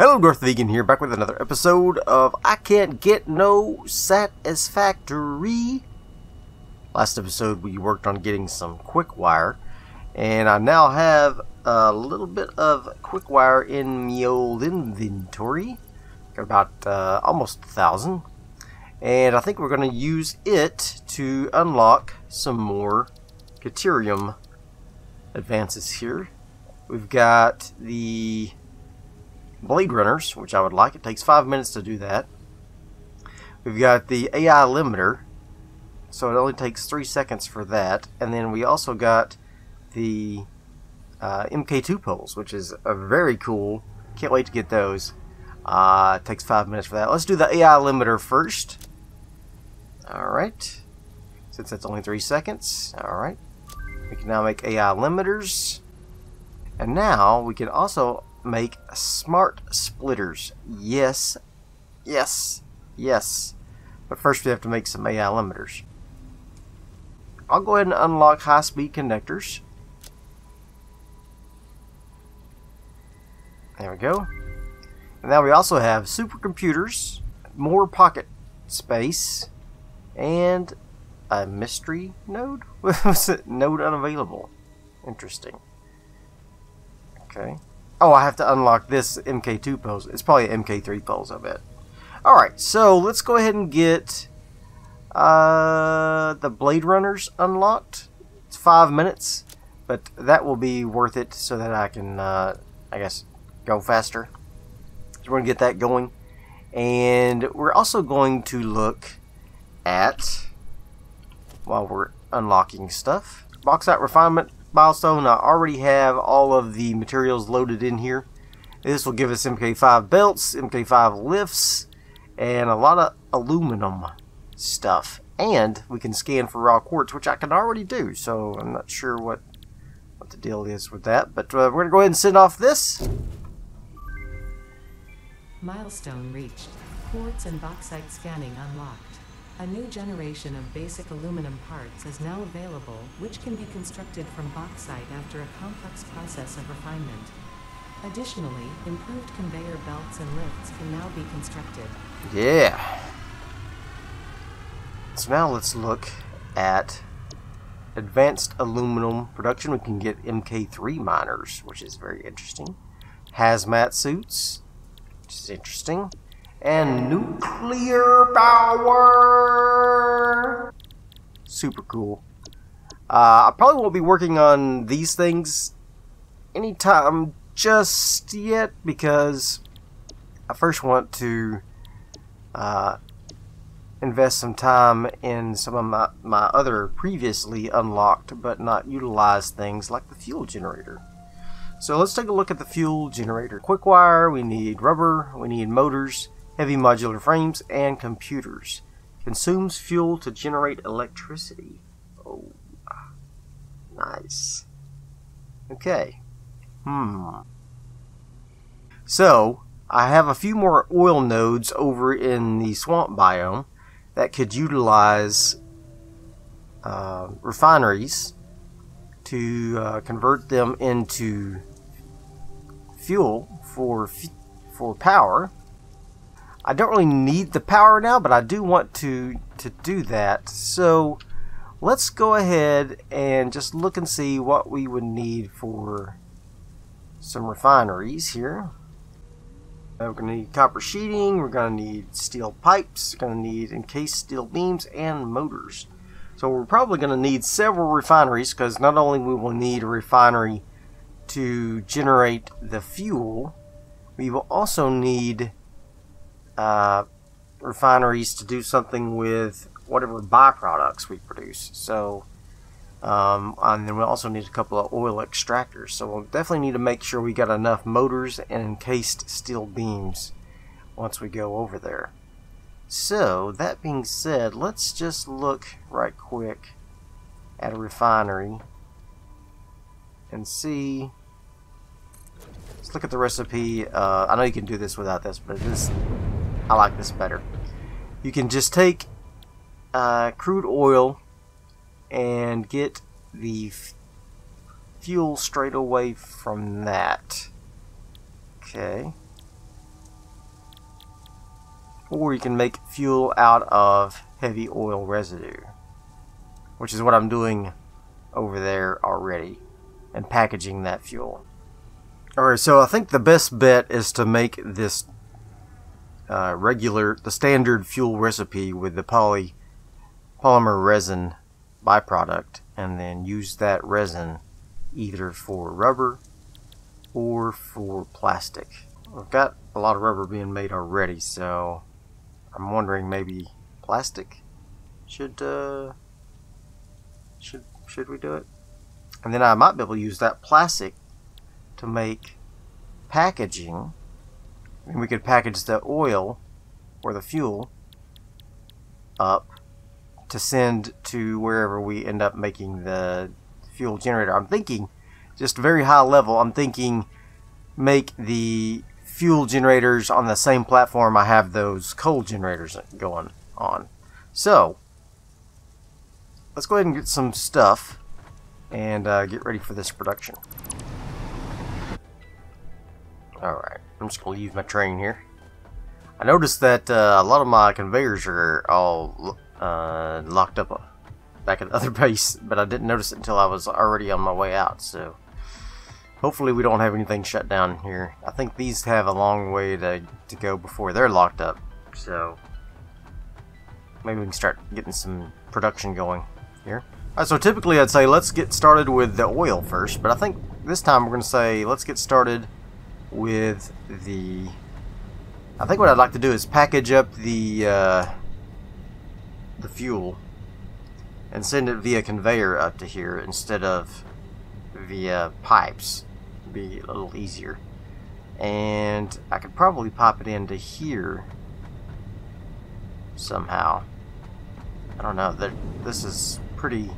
Hello, Darthvegan here, back with another episode of I Can't Get No Satisfactory. Last episode we worked on getting some quick wire, and I now have a little bit of quick wire in my old inventory. Got about almost 1,000, and I think we're going to use it to unlock some more Caterium advances here. We've got the Blade Runners, which I would like. It takes 5 minutes to do that. We've got the AI limiter, so it only takes 3 seconds for that. And then we also got the MK2 poles, which is very cool. Can't wait to get those. It takes 5 minutes for that. Let's do the AI limiter first. Alright. Since that's only 3 seconds. Alright. We can now make AI limiters. And now we can also make smart splitters. Yes, yes, yes. But first we have to make some AI limiters. I'll go ahead and unlock high-speed connectors. There we go. And now we also have supercomputers, more pocket space, and a mystery node? Was it node unavailable? Interesting. Okay. Oh, I have to unlock this MK2 pose. It's probably MK3 pose, I bet. Alright, so let's go ahead and get the Blade Runners unlocked. It's 5 minutes, but that will be worth it so that I can, I guess, go faster. So we're going to get that going. And we're also going to look at, while we're unlocking stuff, bauxite refinement milestone. I already have all of the materials loaded in here. This will give us MK5 belts, MK5 lifts, and a lot of aluminum stuff. And we can scan for raw quartz, which I can already do, so I'm not sure what the deal is with that. But we're going to go ahead and send off this. Milestone reached. Quartz and bauxite scanning unlocked. A new generation of basic aluminum parts is now available, which can be constructed from bauxite after a complex process of refinement. Additionally, improved conveyor belts and lifts can now be constructed. Yeah. So now let's look at advanced aluminum production. We can get MK3 miners, which is very interesting. Hazmat suits, which is interesting. And nuclear power! Super cool. I probably won't be working on these things anytime just yet, because I first want to invest some time in some of my other previously unlocked but not utilized things, like the fuel generator. So let's take a look at the fuel generator. Quick wire, we need rubber, we need motors, heavy modular frames, and computers. Consumes fuel to generate electricity. Oh, nice. Okay. So, I have a few more oil nodes over in the swamp biome that could utilize refineries to convert them into fuel for power. I don't really need the power now, but I do want to do that. So let's go ahead and just look and see what we would need for some refineries here. We're going to need copper sheeting, we're going to need steel pipes, we're going to need encased steel beams, and motors. So we're probably going to need several refineries, because not only we will need a refinery to generate the fuel, we will also need refineries to do something with whatever byproducts we produce. So, and then we'll also need a couple of oil extractors. So we'll definitely need to make sure we got enough motors and encased steel beams once we go over there. So, that being said, let's just look right quick at a refinery and see. Let's look at the recipe. I know you can do this without this, but I like this better. You can just take crude oil and get the fuel straight away from that. Okay. or you can make fuel out of heavy oil residue, which is what I'm doing over there already, and packaging that fuel. Alright, so I think the best bet is to make this the standard fuel recipe with the polymer resin byproduct, and then use that resin either for rubber or for plastic. We've got a lot of rubber being made already, so I'm wondering maybe plastic should we do it? And then I might be able to use that plastic to make packaging. And we could package the oil or the fuel up to send to wherever we end up making the fuel generator. I'm thinking, just very high level, I'm thinking make the fuel generators on the same platform I have those coal generators going on. So let's go ahead and get some stuff and get ready for this production. Alright, I'm just going to leave my train here. I noticed that a lot of my conveyors are all locked up back at the other base, but I didn't notice it until I was already on my way out, so hopefully we don't have anything shut down here. I think these have a long way to go before they're locked up, so maybe we can start getting some production going here. Alright, so typically I'd say let's get started with the oil first, but I think this time we're going to say let's get started with the... I think what I'd like to do is package up the fuel and send it via conveyor up to here instead of via pipes. It'd be a little easier. And I could probably pop it into here somehow. I don't know. This is pretty...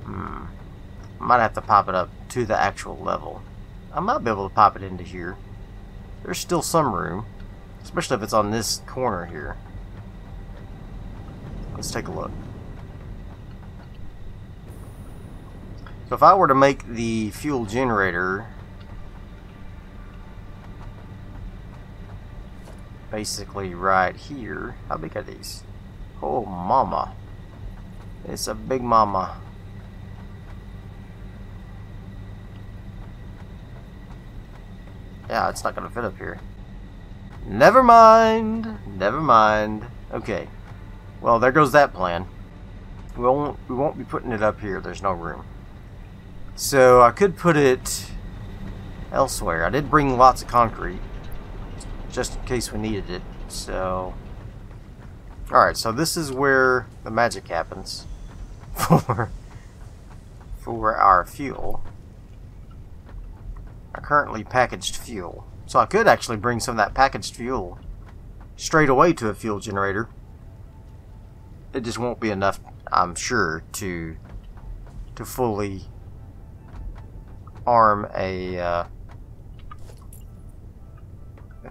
I might have to pop it up to the actual level. I might be able to pop it into here. There's still some room, especially if it's on this corner here. Let's take a look. So if I were to make the fuel generator basically right here, how big are these? Oh mama, it's a big mama. Yeah, it's not gonna fit up here. Never mind. Never mind. Okay. Well, there goes that plan. We won't be putting it up here. There's no room. So I could put it elsewhere. I did bring lots of concrete, just in case we needed it. So, all right. So this is where the magic happens for our fuel. Our currently packaged fuel. So I could actually bring some of that packaged fuel straight away to a fuel generator. It just won't be enough, I'm sure, to fully arm a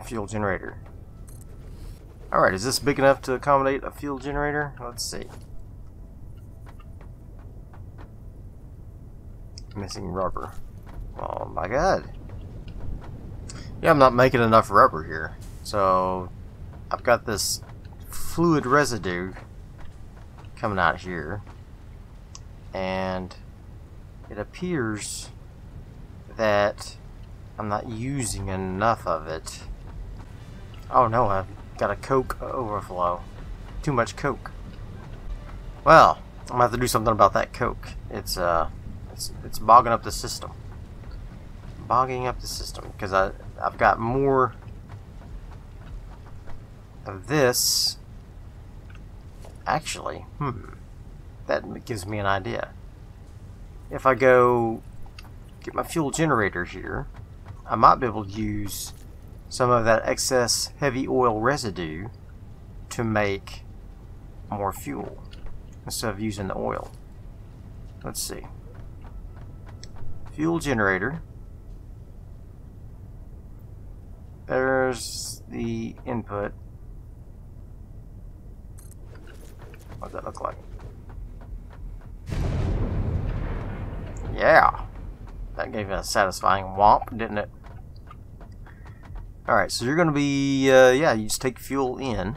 fuel generator. Alright, is this big enough to accommodate a fuel generator? Let's see. Missing rubber. Oh my god. Yeah, I'm not making enough rubber here. So I've got this fluid residue coming out here, and it appears that I'm not using enough of it. Oh no, I've got a coke overflow. Too much coke. Well, I'm gonna have to do something about that coke. It's bogging up the system. Bogging up the system because I've got more of this. Actually, that gives me an idea. If I go get my fuel generator here, I might be able to use some of that excess heavy oil residue to make more fuel instead of using the oil. Let's see. Fuel generator. There's the input. What does that look like? Yeah. That gave it a satisfying whomp, didn't it? Alright, so you're going to be, yeah, you just take fuel in.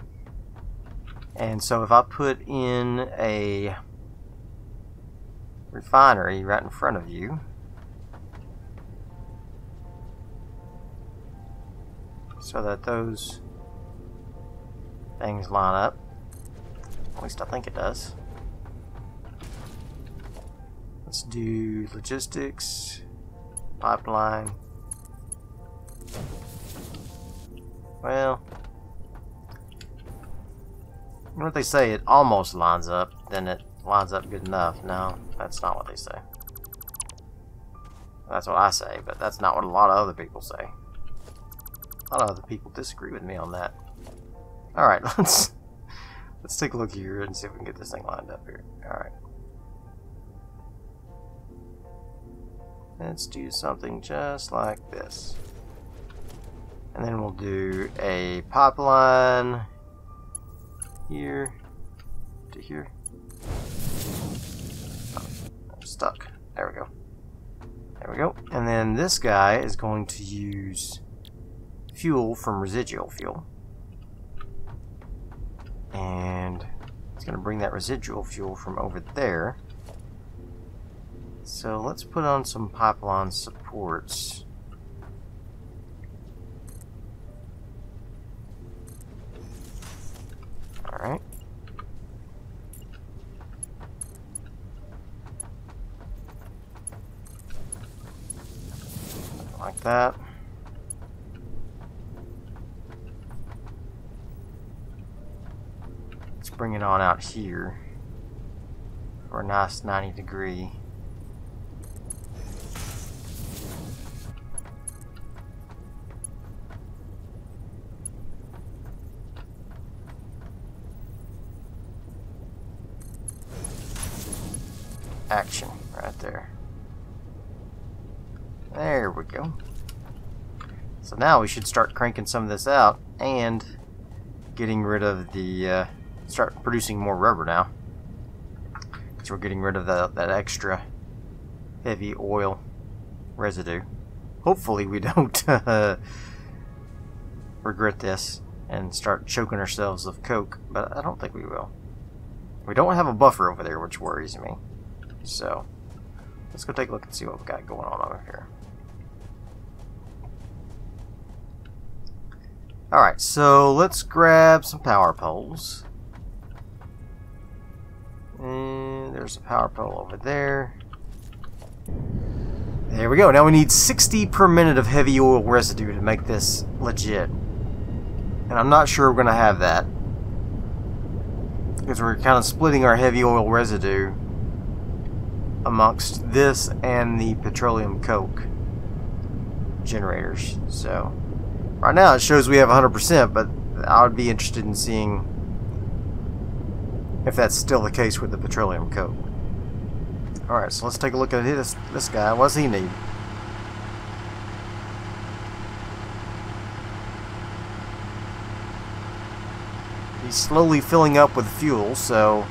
And so if I put in a refinery right in front of you, so that those things line up, at least I think it does. Let's do logistics, pipeline. Well, you know what they say, it almost lines up, then it lines up good enough. No, that's not what they say. That's what I say, but that's not what a lot of other people say. A lot of other people disagree with me on that. Alright, let's take a look here and see if we can get this thing lined up here. Alright. Let's do something just like this. And then we'll do a pipeline here to here. Oh, I'm stuck. There we go. There we go. And then this guy is going to use fuel from residual fuel. And it's going to bring that residual fuel from over there. So let's put on some pipeline supports. Alright. Like that. Let's bring it on out here for a nice 90-degree. Action right there. There we go. So now we should start cranking some of this out and getting rid of the start producing more rubber now, because we're getting rid of that extra heavy oil residue. Hopefully we don't regret this and start choking ourselves with coke, but I don't think we will. We don't have a buffer over there, which worries me. So, let's go take a look and see what we got going on over here. Alright, so let's grab some power poles. And there's a power pole over there. There we go. Now we need 60 per minute of heavy oil residue to make this legit. And I'm not sure we're going to have that, because we're kind of splitting our heavy oil residue amongst this and the petroleum coke generators. So right now it shows we have 100%, but I would be interested in seeing if that's still the case with the petroleum coke. Alright, so let's take a look at this guy. What does he need? He's slowly filling up with fuel, so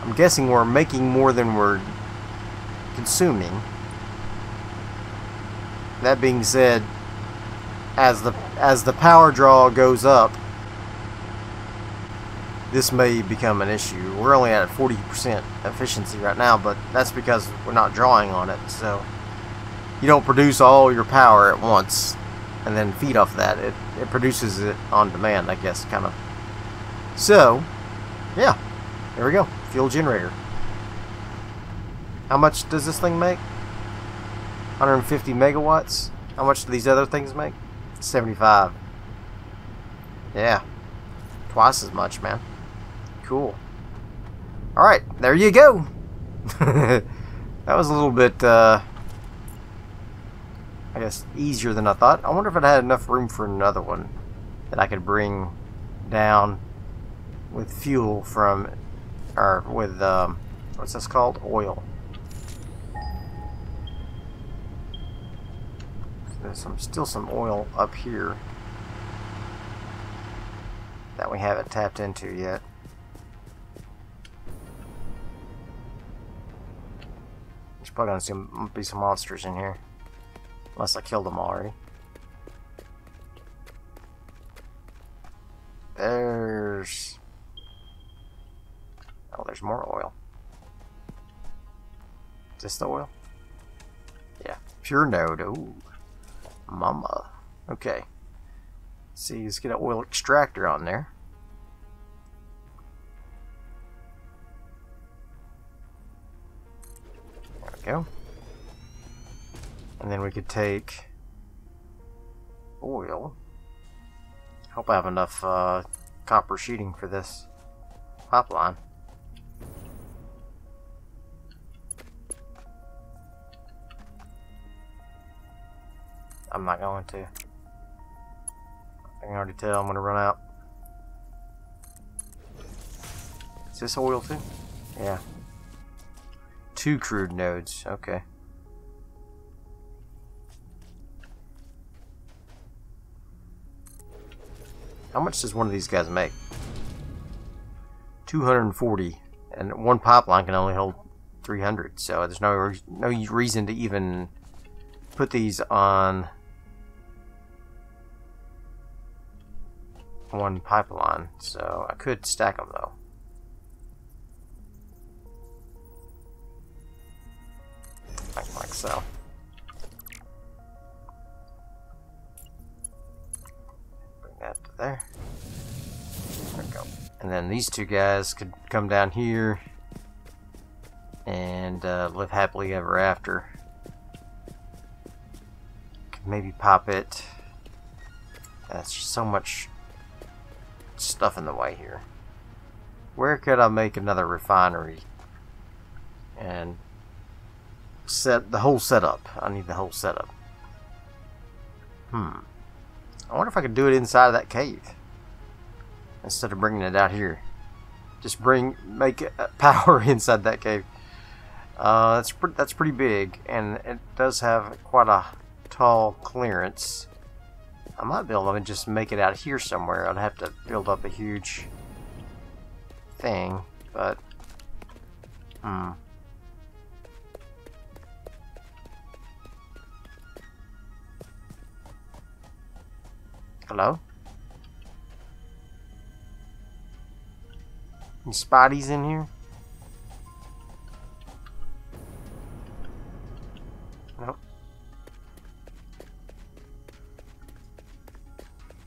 I'm guessing we're making more than we're consuming. That being said, as the power draw goes up, this may become an issue. We're only at 40% efficiency right now, but that's because we're not drawing on it. So you don't produce all your power at once and then feed off that. It produces it on demand, I guess, kind of. So yeah, there we go. Fuel generator. How much does this thing make? 150 megawatts. How much do these other things make? 75. Yeah. Twice as much, man. Cool. Alright, there you go. That was a little bit, I guess, easier than I thought. I wonder if it had enough room for another one that I could bring down with fuel from, or with, what's this called? Oil. There's still some oil up here that we haven't tapped into yet. There's probably gonna be some monsters in here, unless I killed them already. Is this the oil? Yeah. Pure node. Ooh. Mama. Okay. Let's see, let's get an oil extractor on there. There we go. And then we could take oil. Hope I have enough copper sheeting for this pipeline. I'm not going to. I can already tell I'm going to run out. Is this oil too? Yeah. 2 crude nodes. Okay. How much does one of these guys make? 240, and one pipeline can only hold 300. So there's no reason to even put these on one pipeline. So I could stack them though. Like so. Bring that to there. There we go. And then these 2 guys could come down here and live happily ever after. Could maybe pop it. That's just so much stuff in the way here. Where could I make another refinery and set the whole setup? I need the whole setup. I wonder if I could do it inside of that cave instead of bringing it out here. Just make power inside that cave. That's pretty big, and it does have quite a tall clearance. I might be able to just make it out here somewhere. I'd have to build up a huge thing, but hello? Any spotties in here? Nope.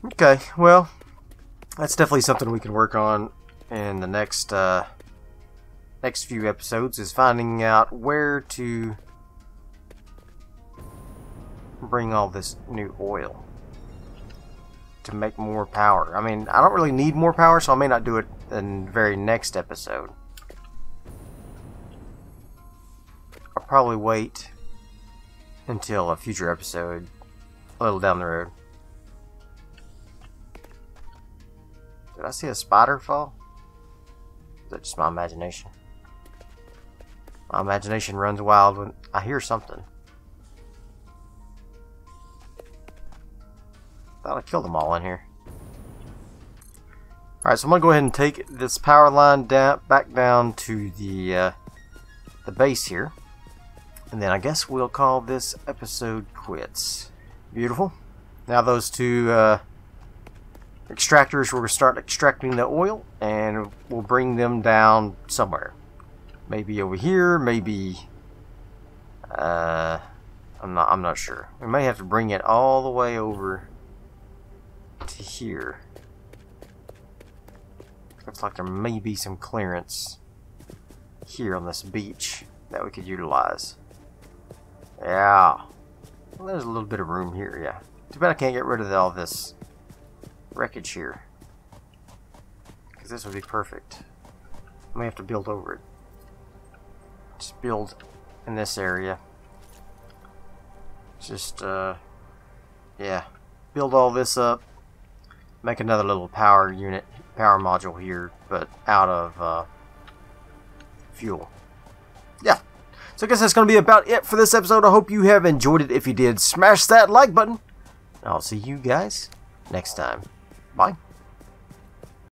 Okay, well, that's definitely something we can work on in the next few episodes, is finding out where to bring all this new oil to make more power. I mean, I don't really need more power, so I may not do it in the very next episode. I'll probably wait until a future episode a little down the road. Did I see a spider fall? Is that just my imagination? My imagination runs wild when I hear something. Thought I killed them all in here. Alright, so I'm going to go ahead and take this power line back down to the base here. And then I guess we'll call this episode quits. Beautiful. Now those 2 extractors, we're going to start extracting the oil, and we'll bring them down somewhere. Maybe over here, maybe I'm not sure. We may have to bring it all the way over to here. Looks like there may be some clearance here on this beach that we could utilize. Yeah. Well, there's a little bit of room here, yeah. Too bad I can't get rid of all this wreckage here, because this would be perfect. I may have to build over it. Just build in this area. Just yeah, build all this up, make another little power module here, but out of fuel. Yeah, so I guess that's going to be about it for this episode. I hope you have enjoyed it. If you did, smash that like button. I'll see you guys next time. Bye.